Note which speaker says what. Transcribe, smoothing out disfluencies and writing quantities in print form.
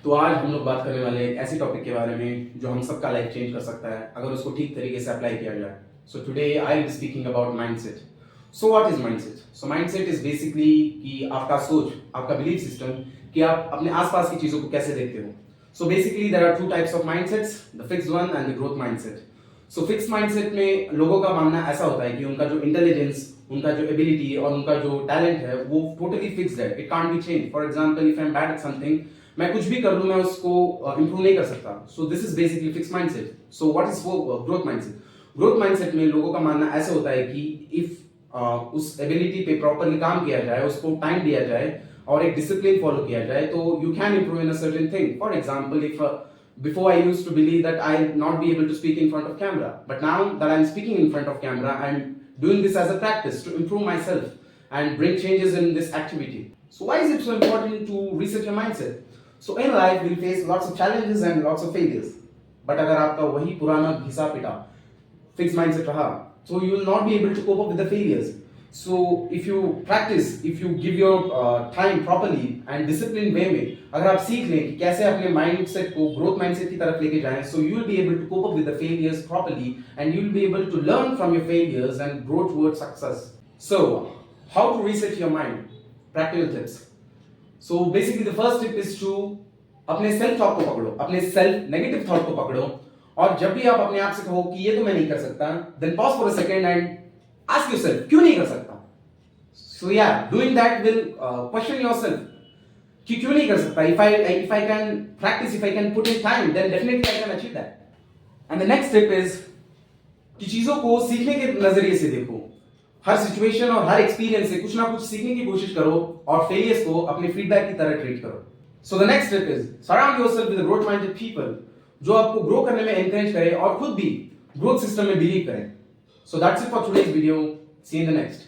Speaker 1: तो आज हम लोग बात करने वाले एक ऐसे टॉपिक के बारे में जो हम सबका लाइफ चेंज कर सकता है अगर उसको ठीक तरीके से अप्लाई किया जाए. So today I will be speaking about mindset. So what is mindset? So mindset is basically कि आपका सोच, आपका बिलीफ सिस्टम कि आप अपने आसपास की चीजों को कैसे देखते हो. So basically there are two types of mindsets, the fixed one and the growth mindset. So fix mindset में लोगों का मानना ऐसा होता है कि उनका जो इंटेलिजेंस, उनका जो एबिलिटी और उनका जो टैलेंट है वो टोटली फिक्स्ड है. It can't be change. For example, if I am bad at something, मैं कुछ भी कर लूं, मैं उसको इंप्रूव नहीं कर सकता. So this is basically fix mindset. So what is growth mindset? Growth mindset में लोगों का मानना ऐसा होता है कि इफ उस एबिलिटी पे प्रॉपर्ली काम किया जाए, उसको टाइम दिया जाए और एक डिसिप्लिन फॉलो किया जाए, तो you can improve in a certain thing. For example, if before I used to believe that I'll not be able to speak in front of camera, but now that I'm speaking in front of camera, I'm doing this as a practice to improve myself and bring changes in this activity. So why is it so important to reset your mindset? So in life we'll face lots of challenges and lots of failures, but अगर आपका वही पुराना घिसा पिटा fixed mindset रहा, so you will not be able to cope up with the failures. So if you practice, if you give your time properly and disciplined way में अगर आप सीख लें कि कैसे अपने mindset को growth mindset की तरफ लेके जाएं, so you will be able to cope up with the failures properly and you will be able to learn from your failures and grow towards success. So how to reset your mind? Practical tips. So basically the first tip is to अपने self talk को पकड़ो, अपने self negative thought को पकड़ो और जब भी आप अपने आप से कहो कि ये तो मैं नहीं कर सकता, then pause for a second and ask yourself, क्यों नहीं कर सकता? So yeah, doing that will question yourself कि क्यों नहीं कर सकता. If I can practice, if I can put in time, then definitely I can achieve that. And the next step is कि चीजों को सीखने के नजरिए से देखो. हर सिचुएशन और हर एक्सपीरियंस से कुछ ना कुछ सीखने की कोशिश करो और फेलियर्स को अपने फीडबैक की तरह ट्रीट करो. So the next step is surround yourself with growth minded people जो आपको ग्रो करने में एनकरेज करे और खुद भी ग्रोथ सिस्टम में बिलीव करें. So that's it for today's video. See you in the next.